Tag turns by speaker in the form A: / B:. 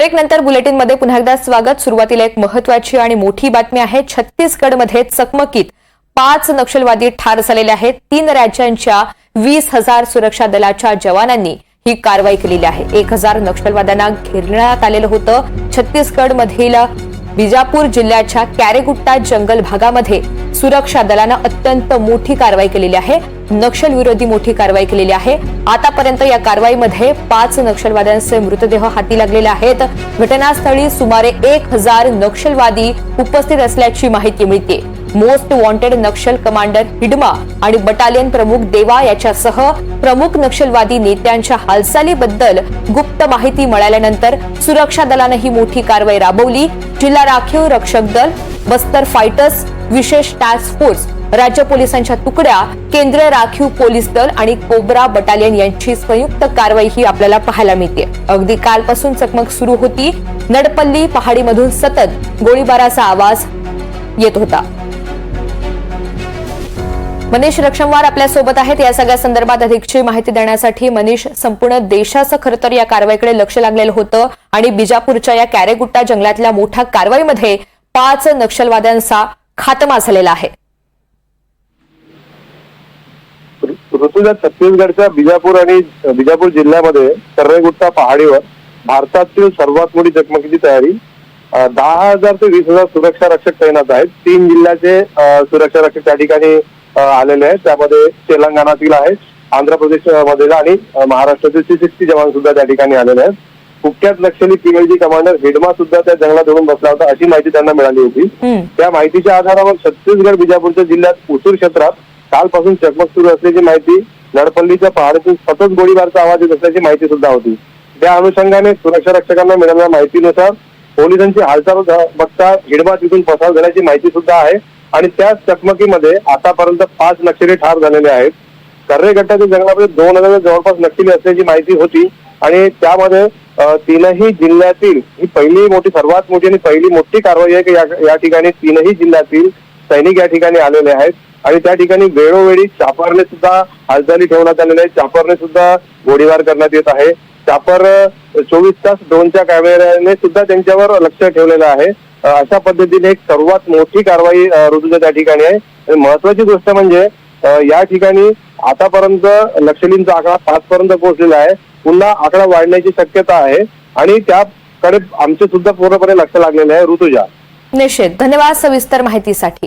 A: Break नंतर bulletin मध्ये पुन्हा एकदा स्वागत। सुरुवातीला एक महत्त्वाची आणि मोठी बातमी आहे। छत्तीसगडमध्ये चकमकीत 5 नक्षलवादी ठार झालेले आहेत। 3 राज्यांच्या 20,000 सुरक्षा दलाच्या जवानांनी ही कारवाई केलेली आहे। 1,000 नक्षलवाद्यांना घेरण्यात आलेलं होतं। छत्तीसगडमधील बिजापूर जिल्ह्याच्या कॅरेगुट्टा जंगल भागामध्ये सुरक्षा दलाने अत्यंत मोठी कारवाई केलेली आहे। नक्षल विरोधी मोठी कारवाई केलेली आहे। आतापर्यंत या कारवाईमध्ये 5 नक्षलवाद्यांचे मृतदेह हाती लागलेले आहेत। घटनास्थळी सुमारे 1,000 नक्षलवादी उपस्थित असल्याची माहिती मिळते। मोस्ट वॉन्टेड नक्षल कमांडर हिडमा आणि बटालियन प्रमुख देवा याच्यासह प्रमुख नक्षलवादी नेत्यांच्या हालचालीबद्दल गुप्त माहिती मिळाल्यानंतर सुरक्षा दलाने ही मोठी कारवाई राबवली। जिल्हा राखीव रक्षक दल, बस्तर फायटर्स, विशेष टास्क फोर्स, राज्य पोलिसांच्या तुकड्या, केंद्रीय राखीव पोलीस दल आणि कोब्रा बटालियन यांची संयुक्त कारवाई ही आपल्याला पाहायला मिळते। अगदी कालपासून चकमक सुरू होती। नडपल्ली पहाडीमधून सतत गोळीबाराचा आवाज येत होता। मनीष रक्षमवार आपल्या सोबत आहेत। या सगळ्या संदर्भात अधिकची माहिती देण्यासाठी मनीष, संपूर्ण देशाचं खरं तर या कारवाईकडे लक्ष लागलेलं होतं आणि बिजापूरच्या या कॅरेगुट्टा जंगलातल्या मोठ्या कारवाईमध्ये 5 नक्षलवाद्यांचा खात्मा झालेला आहे।
B: ऋतुजा, छत्तीसगडच्या बिजापूर जिल्ह्यामध्ये कॅरेगुट्टा पहाडीवर भारतातील सर्वात मोठी चकमकीची तयारी। 10,000 ते 20,000 सुरक्षा रक्षक तैनात आहेत। 3 जिल्ह्याचे सुरक्षा रक्षक त्या ठिकाणी आलेले आहेत। त्यामध्ये तेलंगणातील आहेत, आंध्र प्रदेशमधील आणि महाराष्ट्रातील 360 जवान सुद्धा त्या ठिकाणी आलेले आहेत। कुख्यात नक्षली पीएलजी कमांडर हिडमा सुद्धा त्या जंगलात येऊन बसला होता अशी माहिती त्यांना मिळाली होती। त्या माहितीच्या आधारावर छत्तीसगड बिजापूरच्या जिल्ह्यात उसूर क्षेत्रात कालपासून चकमक सुरू असल्याची माहिती, नडपल्लीच्या पहाडीतून सतत गोळीबारचा आवाज येत असल्याची माहिती सुद्धा होती। त्या अनुषंगाने सुरक्षा रक्षकांना मिळालेल्या माहितीनुसार पोलिसांची हालचाल बघता हिडमा तिथून पसार झाल्याची माहिती सुद्धा आहे आणि त्याच चकमकीमध्ये आतापर्यंत 5 नक्षली ठार झालेले आहेत। कॅरेगुट्टाच्या जंगलामध्ये 2,000 जवळपास नक्षली असल्याची माहिती होती आणि त्यामध्ये 3ही जिल्ह्यातील ही पहिली मोठी, सर्वात मोठी आणि पहिली मोठी कारवाई आहे की या ठिकाणी 3ही जिल्ह्यातील सैनिक या ठिकाणी आलेले आहेत आणि त्या ठिकाणी वेळोवेळी चापरने सुद्धा हालचाली ठेवण्यात आलेल्या आहेत। चापरने सुद्धा गोळीबार करण्यात येत आहे। चापर 24 तास ड्रोनच्या कॅमेऱ्याने सुद्धा त्यांच्यावर लक्ष ठेवलेलं आहे। अशा पद्धतीने एक सर्वात मोठी कारवाई ऋतूच्या त्या ठिकाणी आहे। महत्वाची गोष्ट म्हणजे या ठिकाणी आतापर्यंत नक्षलींचा आकडा 5 पर्यंत पोहोचलेला आहे। पुन्हा आकडा वाढण्याची शक्यता आहे आणि त्याकडे आमचे सुद्धा पूर्णपणे लक्ष लागलेले आहे। ऋतुजा,
A: निश्चित धन्यवाद सविस्तर माहितीसाठी।